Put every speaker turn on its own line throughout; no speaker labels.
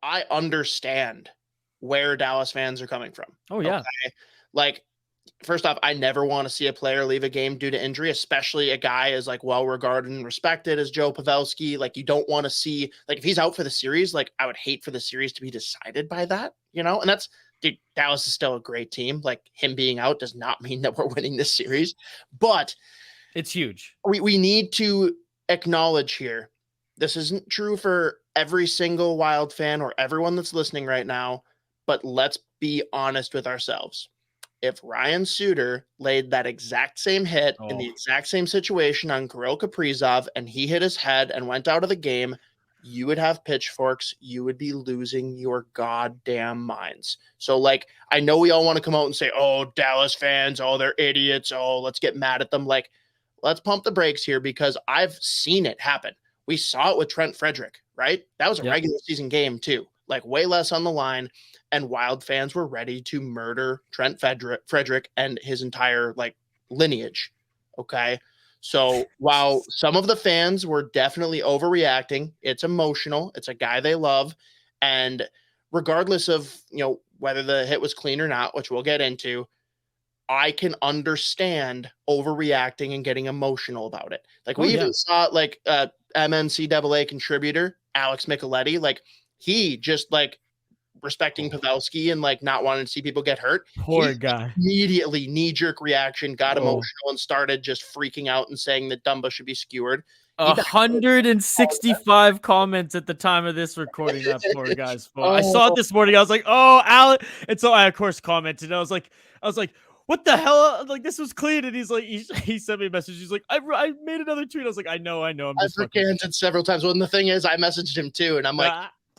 I understand where Dallas fans are coming from.
Oh, yeah.
Okay? Like, first off, I never want to see a player leave a game due to injury, especially a guy as like well-regarded and respected as Joe Pavelski. Like, you don't want to see, like, if he's out for the series, like, I would hate for the series to be decided by that, you know? And that's, dude, Dallas is still a great team. Like, him being out does not mean that we're winning this series, but
it's huge.
We need to acknowledge here, this isn't true for every single Wild fan or everyone that's listening right now, but let's be honest with ourselves. If Ryan Suter laid that exact same hit in the exact same situation on Kirill Kaprizov and he hit his head and went out of the game, you would have pitchforks. You would be losing your goddamn minds. So, like, I know we all want to come out and say, oh, Dallas fans, oh, they're idiots. Oh, let's get mad at them. Like, let's pump the brakes here because I've seen it happen. We saw it with Trent Frederick, right? That was a regular season game too, like way less on the line. And Wild fans were ready to murder Trent Frederick and his entire like lineage. Okay. So while some of the fans were definitely overreacting, it's emotional. It's a guy they love. And regardless of, whether the hit was clean or not, which we'll get into, I can understand overreacting and getting emotional about it. Like we even saw like MNCAA contributor, Alex Micheletti, like he just like respecting Pavelski and like not wanting to see people get hurt.
Poor guy.
Immediately knee-jerk reaction, got emotional and started just freaking out and saying that Dumba should be skewered.
165 comments at the time of this recording. That poor guy's phone. I saw it this morning. I was like, "Oh, Alex!" And so I, of course, commented. I was like, "What the hell? Like this was clean." And he's like, he sent me a message. He's like, "I made another tweet." I was like, "I know. I'm just
recanted several times." Well, and the thing is, I messaged him too, and I'm like,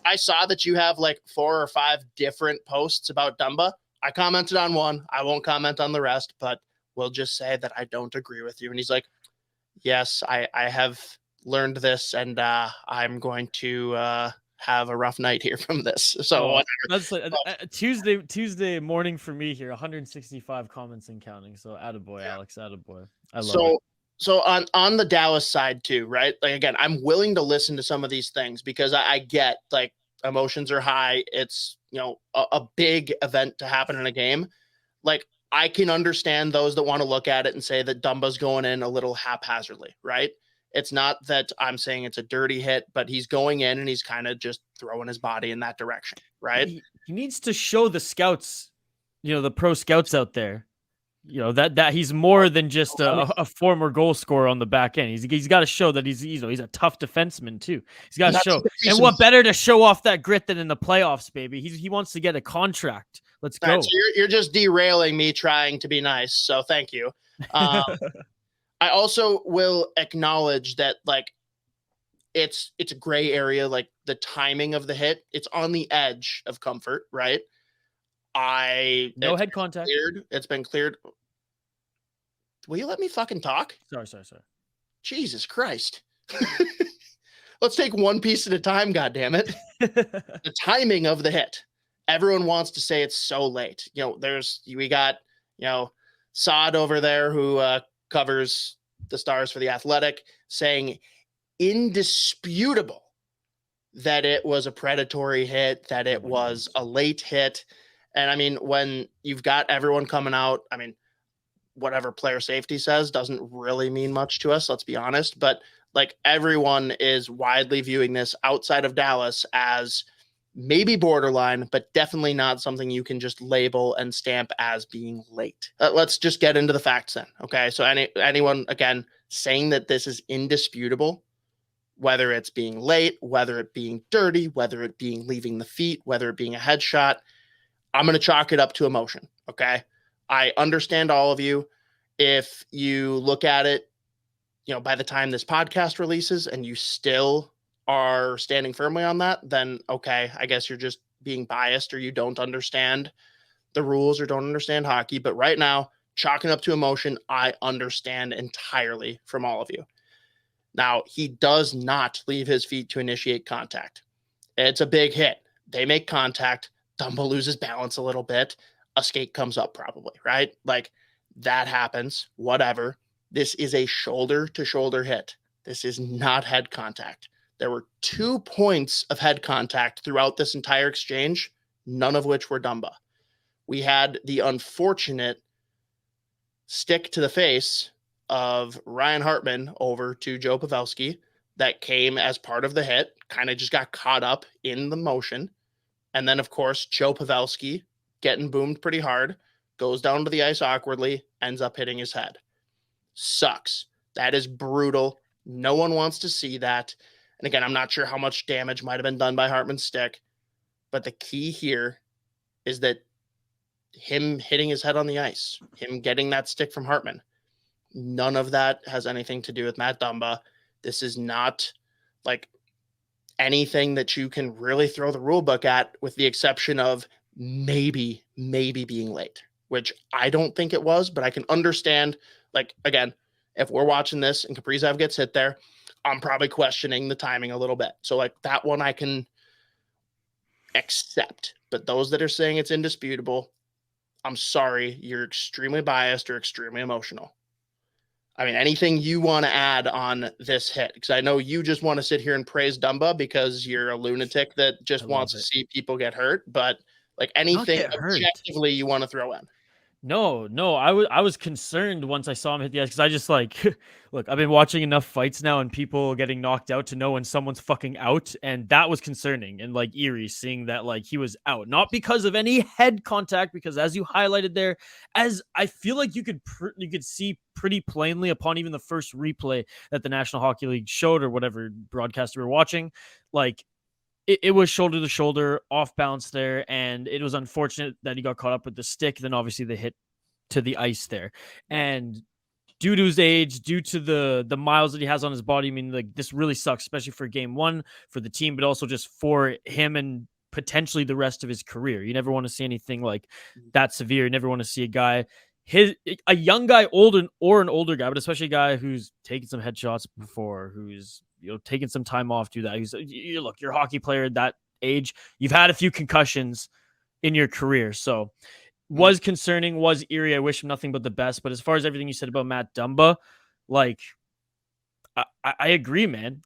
I saw that you have like 4 or 5 different posts about Dumba. I commented on one. I won't comment on the rest, but we'll just say that I don't agree with you. And he's like, yes, I have learned this, and I'm going to have a rough night here from this. So
that's like Tuesday morning for me here. 165 comments and counting. So attaboy, Alex, attaboy. I love it.
So on the Dallas side too, right? Like again, I'm willing to listen to some of these things because I get like emotions are high. It's a big event to happen in a game. Like I can understand those that want to look at it and say that Dumba's going in a little haphazardly, right? It's not that I'm saying it's a dirty hit, but he's going in and he's kind of just throwing his body in that direction, right?
He needs to show the scouts, the pro scouts out there, that he's more than just a former goal scorer on the back end. He's got to show that he's a tough defenseman too. He's got to show, and what better to show off that grit than in the playoffs, baby? He wants to get a contract. Let's go.
So you're just derailing me trying to be nice. So thank you. I also will acknowledge that like it's a gray area, like the timing of the hit. It's on the edge of comfort, right?
No head contact.
It's been cleared. Will you let me fucking talk?
Sorry.
Jesus Christ. Let's take one piece at a time, goddammit. The timing of the hit. Everyone wants to say it's so late. We got, Sod over there who covers the Stars for The Athletic saying indisputable that it was a predatory hit, that it was a late hit. And I mean, when you've got everyone coming out, I mean, whatever player safety says doesn't really mean much to us, let's be honest. But like everyone is widely viewing this outside of Dallas as maybe borderline, but definitely not something you can just label and stamp as being late. Let's just get into the facts then. Okay. So anyone, again, saying that this is indisputable, whether it's being late, whether it being dirty, whether it being leaving the feet, whether it being a headshot, I'm going to chalk it up to emotion. Okay. I understand all of you. If you look at it, by the time this podcast releases and you still are standing firmly on that, then okay, I guess you're just being biased or you don't understand the rules or don't understand hockey. But right now, chalking up to emotion, I understand entirely from all of you. Now, he does not leave his feet to initiate contact. It's a big hit. They make contact. Dumba loses balance a little bit. A skate comes up probably, right? Like that happens, whatever. This is a shoulder to shoulder hit. This is not head contact. There were 2 points of head contact throughout this entire exchange, none of which were Dumba. We had the unfortunate stick to the face of Ryan Hartman over to Joe Pavelski that came as part of the hit, kind of just got caught up in the motion. And then, of course, Joe Pavelski getting boomed pretty hard, goes down to the ice awkwardly, ends up hitting his head. Sucks. That is brutal. No one wants to see that. And again, I'm not sure how much damage might have been done by Hartman's stick, but the key here is that him hitting his head on the ice, him getting that stick from Hartman, none of that has anything to do with Matt Dumba. This is not like anything that you can really throw the rule book at, with the exception of maybe being late, which I don't think it was, but I can understand. Like, again, if we're watching this and Kaprizov gets hit there, I'm probably questioning the timing a little bit. So like that one I can accept, but those that are saying it's indisputable, I'm sorry, you're extremely biased or extremely emotional. I mean, anything you want to add on this hit? Because I know you just want to sit here and praise Dumba because you're a lunatic that just wants to see people get hurt. But like anything objectively you want to throw in?
No, I was concerned once I saw him hit the ice, because I just like, look, I've been watching enough fights now and people getting knocked out to know when someone's fucking out, and that was concerning and like eerie, seeing that like he was out, not because of any head contact, because as you highlighted there, as I feel like you could see pretty plainly upon even the first replay that the National Hockey League showed, or whatever broadcast we were watching, like it was shoulder to shoulder, off balance there, and it was unfortunate that he got caught up with the stick. Then obviously the hit to the ice there, and due to his age, due to the miles that he has on his body, I mean, like this really sucks, especially for game one for the team, but also just for him and potentially the rest of his career. You never want to see anything like that severe. You never want to see a young guy, an older guy, but especially a guy who's taken some headshots before, who's taking some time off, do that. Look, you're a hockey player at that age. You've had a few concussions in your career, so was concerning, was eerie. I wish him nothing but the best. But as far as everything you said about Matt Dumba, like I agree, man.